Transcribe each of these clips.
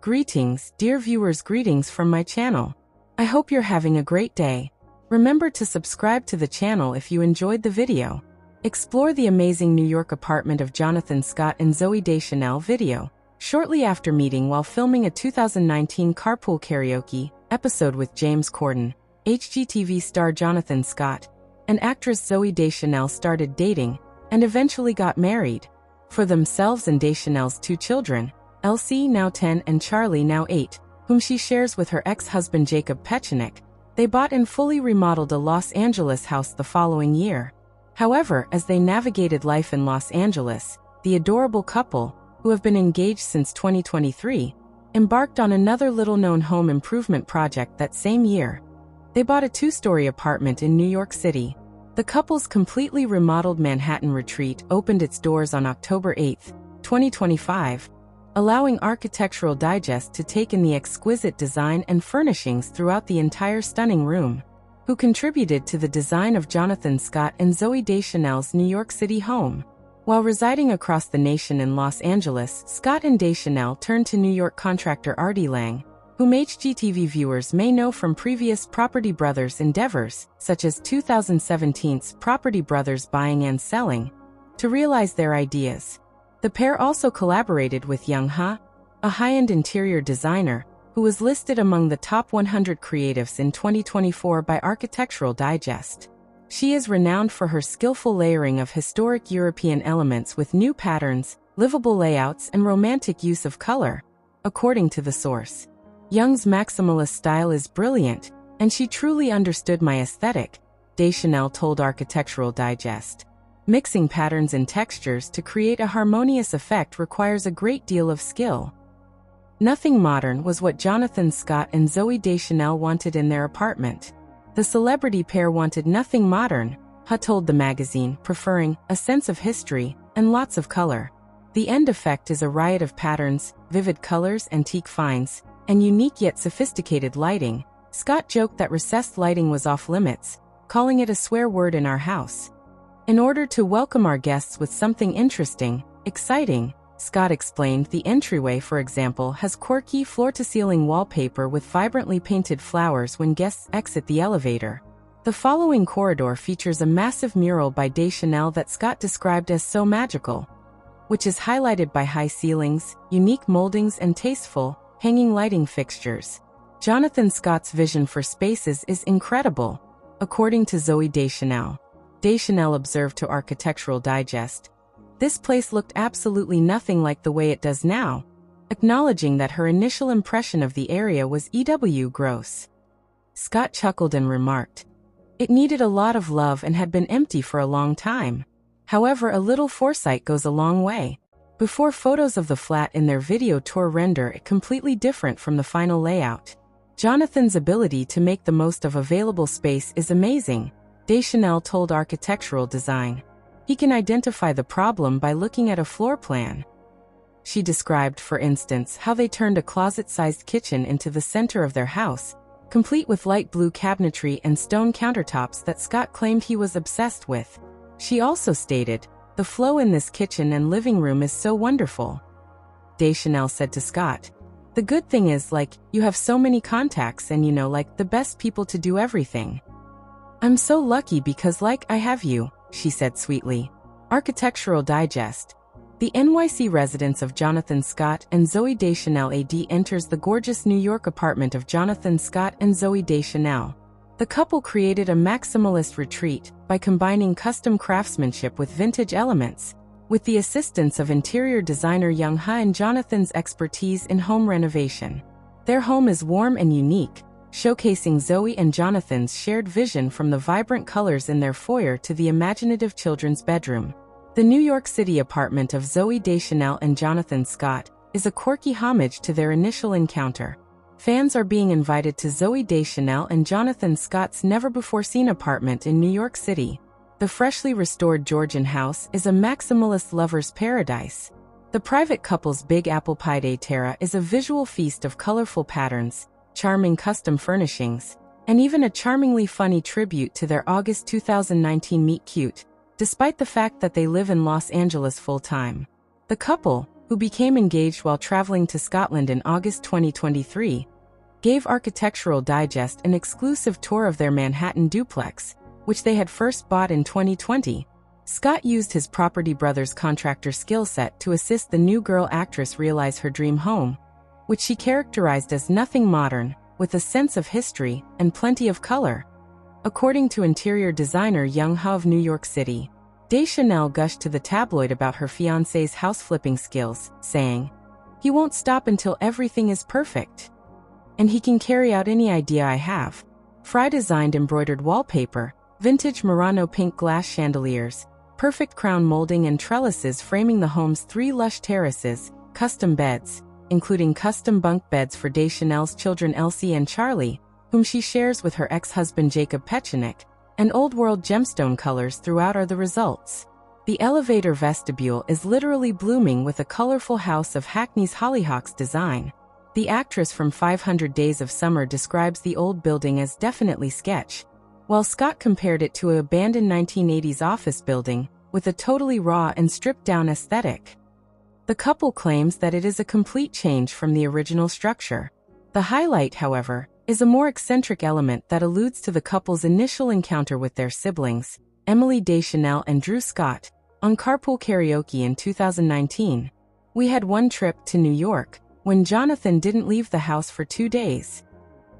Greetings, dear viewers, greetings from my channel. I hope you're having a great day. Remember to subscribe to the channel if you enjoyed the video. Explore the amazing New York apartment of Jonathan Scott and Zooey Deschanel video, shortly after meeting while filming a 2019 carpool karaoke episode with James Corden. HGTV star Jonathan Scott and actress Zooey Deschanel started dating and eventually got married. For themselves and Deschanel's two children, Elsie, now 10, and Charlie, now 8, whom she shares with her ex-husband Jacob Pechenik, they bought and fully remodeled a Los Angeles house the following year. However, as they navigated life in Los Angeles, the adorable couple, who have been engaged since 2023, embarked on another little-known home improvement project that same year. They bought a 2-story apartment in New York City. The couple's completely remodeled Manhattan retreat opened its doors on October 8, 2025, allowing Architectural Digest to take in the exquisite design and furnishings throughout the entire stunning room. Who contributed to the design of Jonathan Scott and Zooey Deschanel's New York City home. While residing across the nation in Los Angeles, Scott and Deschanel turned to New York contractor Artie Lang, whom HGTV viewers may know from previous Property Brothers endeavors, such as 2017's Property Brothers Buying and Selling, to realize their ideas. The pair also collaborated with Young Ha, a high-end interior designer, who was listed among the top 100 creatives in 2024 by Architectural Digest. She is renowned for her skillful layering of historic European elements with new patterns, livable layouts, and romantic use of color, according to the source. Young's maximalist style is brilliant, and she truly understood my aesthetic, Deschanel told Architectural Digest. Mixing patterns and textures to create a harmonious effect requires a great deal of skill. Nothing modern was what Jonathan Scott and Zooey Deschanel wanted in their apartment. The celebrity pair wanted nothing modern, Ha told the magazine, preferring a sense of history and lots of color. The end effect is a riot of patterns, vivid colors, antique finds, and unique yet sophisticated lighting. Scott joked that recessed lighting was off limits, calling it a swear word in our house. In order to welcome our guests with something interesting, exciting, Scott explained, the entryway, for example, has quirky floor-to-ceiling wallpaper with vibrantly painted flowers when guests exit the elevator. The following corridor features a massive mural by Deschanel that Scott described as so magical, which is highlighted by high ceilings, unique moldings, and tasteful, hanging lighting fixtures. Jonathan Scott's vision for spaces is incredible, according to Zooey Deschanel. Deschanel observed to Architectural Digest, "This place looked absolutely nothing like the way it does now," acknowledging that her initial impression of the area was gross. Scott chuckled and remarked, "It needed a lot of love and had been empty for a long time. However, a little foresight goes a long way." Before photos of the flat in their video tour render it completely different from the final layout. Jonathan's ability to make the most of available space is amazing, Deschanel told Architectural Design. He can identify the problem by looking at a floor plan. She described, for instance, how they turned a closet-sized kitchen into the center of their house, complete with light blue cabinetry and stone countertops that Scott claimed he was obsessed with. She also stated, "The flow in this kitchen and living room is so wonderful." Deschanel said to Scott, "The good thing is, you have so many contacts and the best people to do everything. I'm so lucky because I have you," she said sweetly. Architectural Digest. The NYC residence of Jonathan Scott and Zooey Deschanel AD enters the gorgeous New York apartment of Jonathan Scott and Zooey Deschanel. The couple created a maximalist retreat by combining custom craftsmanship with vintage elements, with the assistance of interior designer Young Ha and Jonathan's expertise in home renovation. Their home is warm and unique, showcasing Zooey and Jonathan's shared vision from the vibrant colors in their foyer to the imaginative children's bedroom. The New York City apartment of Zooey Deschanel and Jonathan Scott is a quirky homage to their initial encounter. Fans are being invited to Zooey Deschanel and Jonathan Scott's never-before-seen apartment in New York City. The freshly restored Georgian house is a maximalist lover's paradise. The private couple's Big Apple Pie de Terra is a visual feast of colorful patterns, charming custom furnishings, and even a charmingly funny tribute to their August 2019 meet-cute, despite the fact that they live in Los Angeles full-time. The couple, who became engaged while traveling to Scotland in August 2023, gave Architectural Digest an exclusive tour of their Manhattan duplex, which they had first bought in 2020. Scott used his property brother's contractor skill set to assist the new girl actress realize her dream home, which she characterized as nothing modern, with a sense of history and plenty of color. According to interior designer Young Ha of New York City, Deschanel gushed to the tabloid about her fiancé's house-flipping skills, saying, "He won't stop until everything is perfect. And he can carry out any idea I have." Fry designed embroidered wallpaper, vintage Murano pink glass chandeliers, perfect crown molding and trellises framing the home's 3 lush terraces, custom beds, including custom bunk beds for Deschanel's children Elsie and Charlie, whom she shares with her ex-husband Jacob Pechenik, and old-world gemstone colors throughout are the results. The elevator vestibule is literally blooming with a colorful House of Hackney's hollyhocks design. The actress from 500 Days of Summer describes the old building as definitely sketch, while Scott compared it to an abandoned 1980s office building, with a totally raw and stripped-down aesthetic. The couple claims that it is a complete change from the original structure. The highlight, however, is a more eccentric element that alludes to the couple's initial encounter with their siblings, Emily Deschanel and Drew Scott, on carpool karaoke in 2019. "We had one trip to New York, when Jonathan didn't leave the house for 2 days."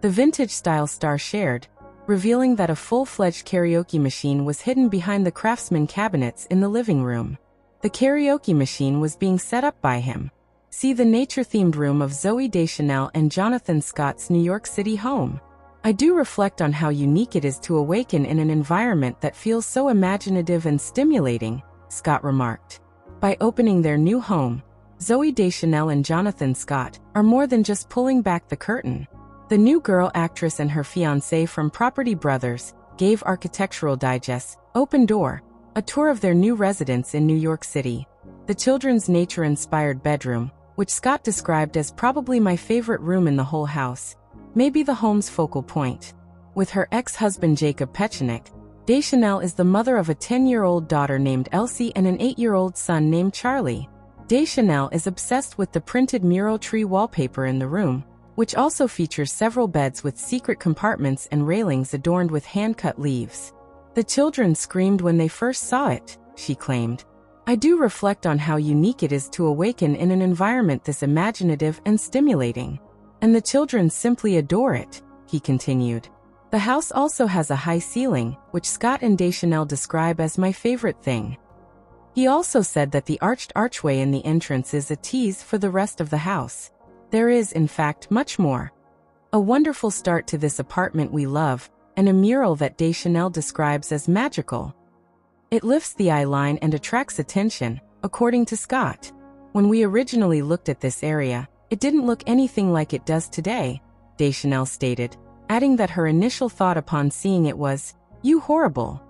The vintage-style star shared, revealing that a full-fledged karaoke machine was hidden behind the Craftsman cabinets in the living room. The karaoke machine was being set up by him. See the nature-themed room of Zooey Deschanel and Jonathan Scott's New York City home. "I do reflect on how unique it is to awaken in an environment that feels so imaginative and stimulating," Scott remarked. By opening their new home, Zooey Deschanel and Jonathan Scott are more than just pulling back the curtain. The new girl actress and her fiancé from Property Brothers gave Architectural Digest, Open Door, a tour of their new residence in New York City. The children's nature-inspired bedroom, which Scott described as probably my favorite room in the whole house, may be the home's focal point. With her ex-husband Jacob Pechenik, Deschanel is the mother of a 10-year-old daughter named Elsie and an 8-year-old son named Charlie. Deschanel is obsessed with the printed mural tree wallpaper in the room, which also features several beds with secret compartments and railings adorned with hand-cut leaves. "The children screamed when they first saw it," she claimed. "I do reflect on how unique it is to awaken in an environment this imaginative and stimulating. And the children simply adore it," he continued. The house also has a high ceiling, which Scott and Deschanel describe as my favorite thing. He also said that the arched archway in the entrance is a tease for the rest of the house. There is, in fact, much more. "A wonderful start to this apartment we love, and a mural that Deschanel describes as magical. It lifts the eye line and attracts attention," according to Scott. "When we originally looked at this area, it didn't look anything like it does today," Deschanel stated, adding that her initial thought upon seeing it was, "You horrible."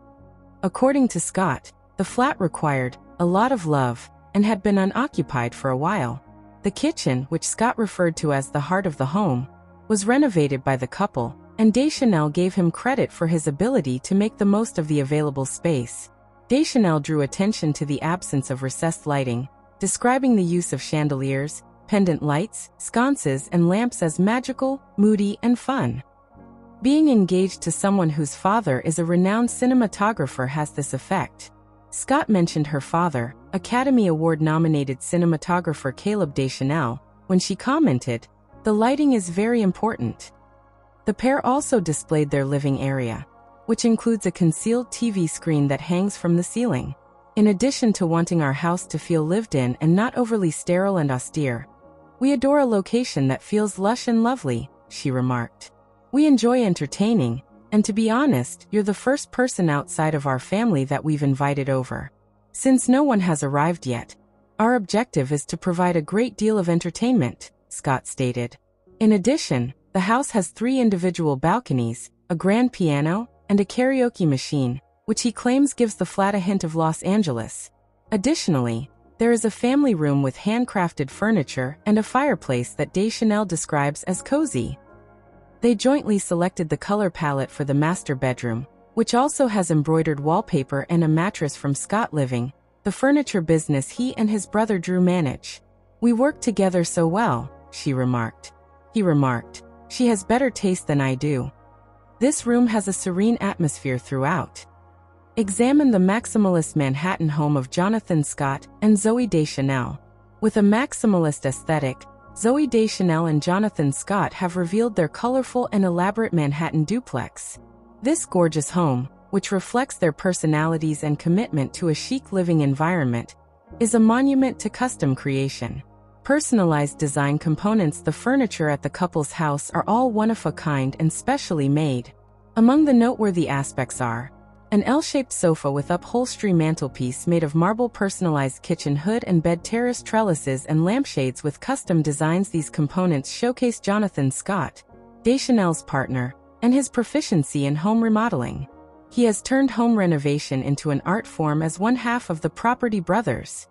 According to Scott, the flat required a lot of love and had been unoccupied for a while. The kitchen, which Scott referred to as the heart of the home, was renovated by the couple, and Deschanel gave him credit for his ability to make the most of the available space. Deschanel drew attention to the absence of recessed lighting, describing the use of chandeliers, pendant lights, sconces, and lamps as magical, moody, and fun. Being engaged to someone whose father is a renowned cinematographer has this effect. Scott mentioned her father, Academy Award-nominated cinematographer Caleb Deschanel, when she commented, "The lighting is very important." The pair also displayed their living area, which includes a concealed TV screen that hangs from the ceiling. "In addition to wanting our house to feel lived in and not overly sterile and austere, we adore a location that feels lush and lovely," she remarked. "We enjoy entertaining, and to be honest, you're the first person outside of our family that we've invited over. Since no one has arrived yet, our objective is to provide a great deal of entertainment," Scott stated. In addition, the house has 3 individual balconies, a grand piano, and a karaoke machine, which he claims gives the flat a hint of Los Angeles. Additionally, there is a family room with handcrafted furniture and a fireplace that Deschanel describes as cozy. They jointly selected the color palette for the master bedroom, which also has embroidered wallpaper and a mattress from Scott Living, the furniture business he and his brother Drew manage. "We work together so well," she remarked. He remarked, "She has better taste than I do." This room has a serene atmosphere throughout. Examine the maximalist Manhattan home of Jonathan Scott and Zooey Deschanel. With a maximalist aesthetic, Zooey Deschanel and Jonathan Scott have revealed their colorful and elaborate Manhattan duplex. This gorgeous home, which reflects their personalities and commitment to a chic living environment, is a monument to custom creation. Personalized design components. The furniture at the couple's house are all one-of-a-kind and specially made. Among the noteworthy aspects are an L-shaped sofa with upholstery mantelpiece made of marble, personalized kitchen hood and bed, terrace trellises and lampshades with custom designs. These components showcase Jonathan Scott, Deschanel's partner, and his proficiency in home remodeling. He has turned home renovation into an art form as one half of the Property Brothers.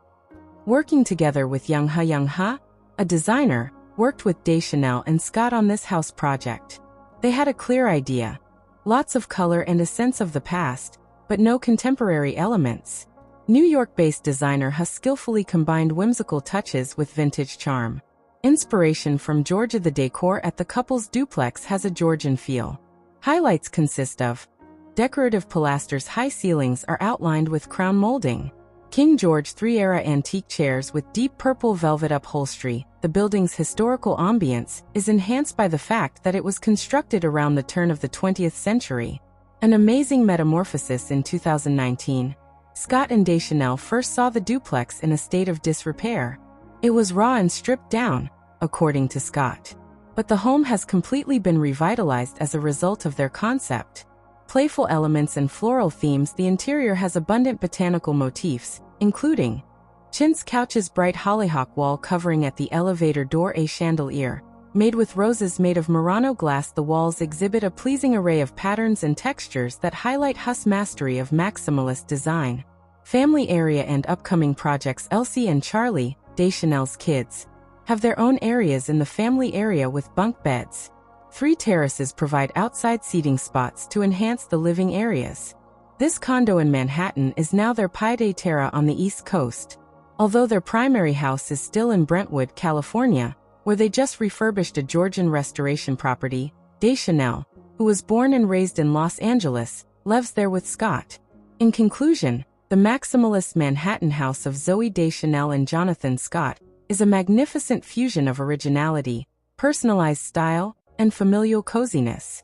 Working together with Young Ha, a designer, worked with Deschanel and Scott on this house project. They had a clear idea. Lots of color and a sense of the past, but no contemporary elements. New York-based designer Ha skillfully combined whimsical touches with vintage charm. Inspiration from Georgia. The decor at the couple's duplex has a Georgian feel. Highlights consist of decorative pilasters. High ceilings are outlined with crown molding. King George III-era antique chairs with deep purple velvet upholstery. The building's historical ambience is enhanced by the fact that it was constructed around the turn of the 20th century. An amazing metamorphosis. In 2019, Scott and Deschanel first saw the duplex in a state of disrepair. It was raw and stripped down, according to Scott. But the home has completely been revitalized as a result of their concept. Playful elements and floral themes. The interior has abundant botanical motifs, including chintz couches, bright hollyhock wall covering at the elevator door, a chandelier made with roses made of Murano glass. The walls exhibit a pleasing array of patterns and textures that highlight Hu's mastery of maximalist design. Family area and upcoming projects. Elsie and Charlie, Deschanel's kids, have their own areas in the family area with bunk beds. 3 terraces provide outside seating spots to enhance the living areas. This condo in Manhattan is now their pied-à-terre on the East Coast, although their primary house is still in Brentwood, California, where they just refurbished a Georgian restoration property. Deschanel, who was born and raised in Los Angeles, lives there with Scott. In conclusion, the maximalist Manhattan house of Zooey Deschanel and Jonathan Scott is a magnificent fusion of originality, personalized style, and familial coziness.